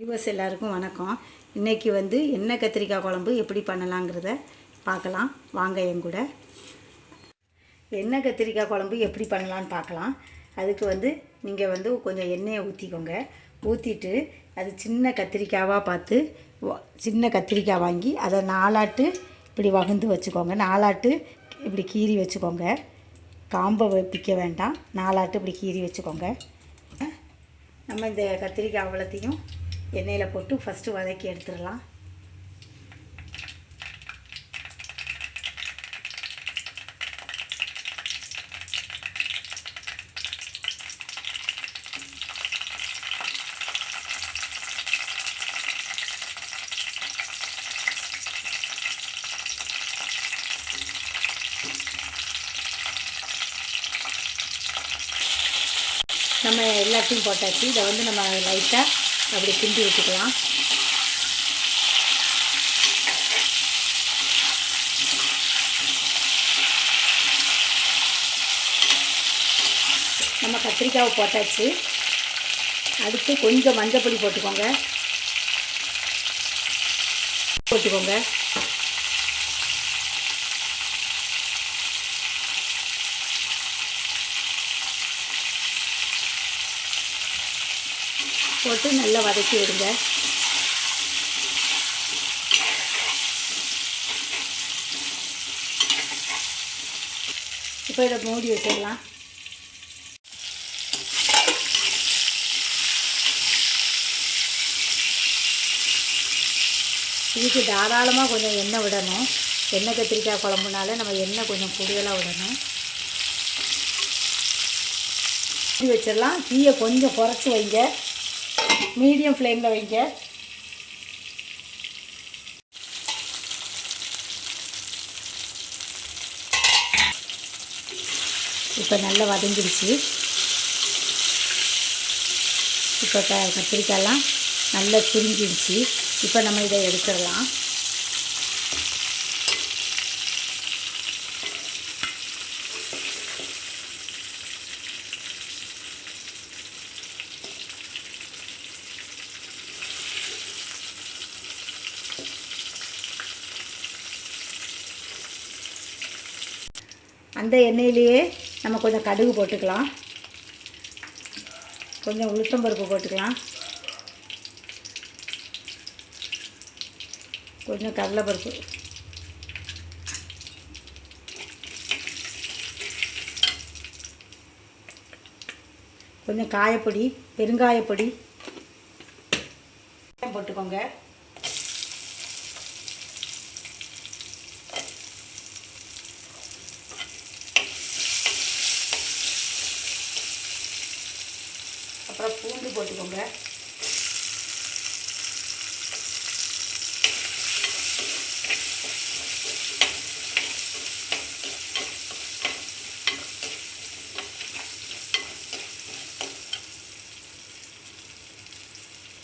Viewers எல்லாருக்கும் வணக்கம். இன்றைக்கி எண்ணெய் கத்திரிக்காய் குழம்பு எப்படி பண்ணலாங்கிறத பார்க்கலாம் வாங்க. என் கூட எண்ணெய் கத்திரிக்காய் குழம்பு எப்படி பண்ணலான்னு பார்க்கலாம். அதுக்கு நீங்கள் கொஞ்சம் எண்ணெயை ஊற்றிக்கோங்க. ஊற்றிட்டு அது சின்ன கத்திரிக்காவாக பார்த்து சின்ன கத்திரிக்காய் வாங்கி அதை நாலாட்டு இப்படி வகுந்து வச்சுக்கோங்க. நாலாட்டு இப்படி கீறி வச்சுக்கோங்க. காம்பை பிக்க வேண்டாம், நாலாட்டு இப்படி கீறி வச்சுக்கோங்க. நம்ம இந்த கத்திரிக்காய் அவ்வளோத்தையும் எண்ணெயில் போட்டு ஃபஸ்ட்டு வதக்கி எடுத்துடலாம். நம்ம எல்லாத்தையும் போட்டாச்சு. இதை நம்ம லைட்டாக அப்படி கிண்டி வச்சுக்கலாம். நம்ம கத்திரிக்காவை போட்டாச்சு. அடுத்து கொஞ்சம் மஞ்சள் பொடி போட்டுக்கோங்க. போட்டு நல்லா வதக்கி விடுங்க. இப்போ இதை மூடி வச்சிடலாம். இதுக்கு தாராளமாக கொஞ்சம் எண்ணெய் விடணும். எண்ணெய் கத்திரிக்காய் குழம்புனால நம்ம எண்ணெய் கொஞ்சம் கூடுதலாக விடணும். மூடி வச்சிடலாம். தீயை கொஞ்சம் குறைச்சி வைங்க, மீடியம் ஃப்ளேமில் வைங்க. இப்போ நல்லா வதங்கிடுச்சு. இப்போ கத்திரிக்காயெல்லாம் நல்லா சுருங்கிடுச்சு. இப்போ நம்ம இதை எடுத்துடலாம். அந்த எண்ணெயிலேயே நம்ம கொஞ்சம் கடுகு போட்டுக்கலாம், கொஞ்சம் உளுத்தம்பருப்பு போட்டுக்கலாம், கொஞ்சம் கடலைப்பருப்பு, கொஞ்சம் காயப்பொடி, பெருங்காயப்பொடி போட்டுக்கோங்க. அப்புறம் பூண்டு போட்டுக்கோங்க.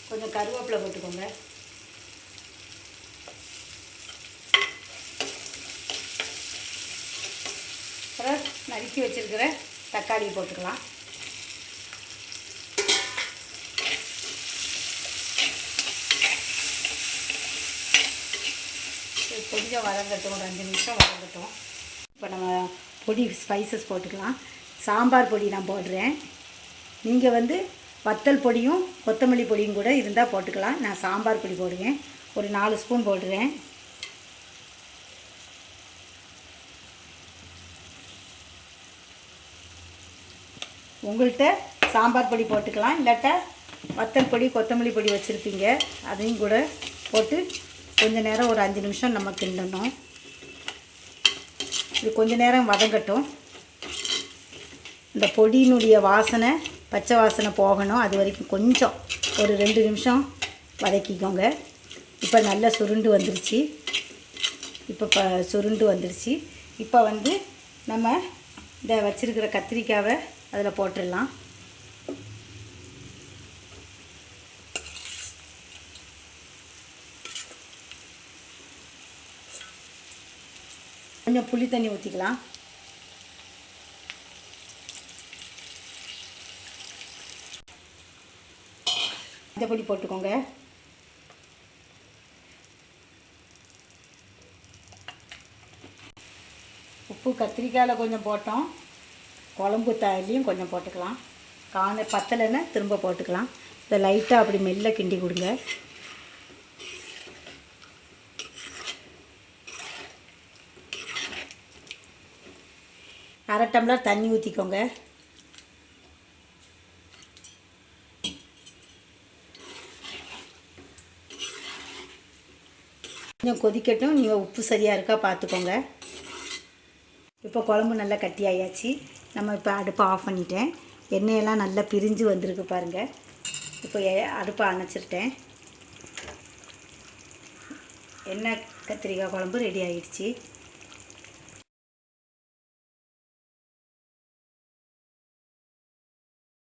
கொஞ்சம் கருவேப்பிலை போட்டுக்கோங்க. அப்புறம் நறுக்கி வச்சிருக்கிற தக்காளி போட்டுக்கலாம். கொஞ்சம் வதங்கட்டும், ஒரு 5 நிமிஷம் வதங்கட்டும். இப்போ நம்ம பொடி ஸ்பைசஸ் போட்டுக்கலாம். சாம்பார் பொடி நான் போடுறேன். நீங்கள் வத்தல் பொடியும் கொத்தமல்லி பொடியும் கூட இருந்தால் போட்டுக்கலாம். நான் சாம்பார் பொடி போடுவேன். ஒரு 4 ஸ்பூன் போடுறேன். உங்கள்கிட்ட சாம்பார் பொடி போட்டுக்கலாம், இல்லாட்டா வத்தல் பொடி கொத்தமல்லி பொடி வச்சுருப்பீங்க, அதையும் கூட போட்டு கொஞ்சம் நேரம் ஒரு 5 நிமிஷம் நம்ம கிண்டணும். இது கொஞ்சம் நேரம் வதங்கட்டும். இந்த பொடியினுடைய வாசனை, பச்சை வாசனை போகணும். அது வரைக்கும் கொஞ்சம் ஒரு 2 நிமிஷம் வதக்கிக்கோங்க. இப்போ நல்லா சுருண்டு வந்துருச்சு. சுருண்டு வந்துருச்சு. இப்போ நம்ம இந்த வச்சுருக்கிற கத்திரிக்காவை அதில் போட்டுடலாம். கொஞ்சம் புளி தண்ணி ஊற்றிக்கலாம். மஞ்சள் பொடி போட்டுக்கோங்க. உப்பு கத்திரிக்காயில் கொஞ்சம் போட்டோம், குழம்பு தாயிலையும் கொஞ்சம் போட்டுக்கலாம். பத்தலைன்னா திரும்ப போட்டுக்கலாம். இதை லைட்டாக அப்படி மெல்ல கிண்டி கொடுங்க. அரை டம்ளர் தண்ணி ஊற்றிக்கோங்க. கொஞ்சம் கொதிக்கட்டும். நீங்கள் உப்பு சரியாக இருக்கா பார்த்துக்கோங்க. இப்போ குழம்பு நல்லா கட்டியாயாச்சு. நம்ம இப்போ அடுப்பை ஆஃப் பண்ணிட்டேன். எண்ணெயெல்லாம் நல்லா பிரிஞ்சு வந்திருக்கு பாருங்கள். இப்போ அடுப்பை அணைச்சிருட்டேன். எண்ணெய் கத்திரிக்காய் குழம்பு ரெடி ஆகிடுச்சு.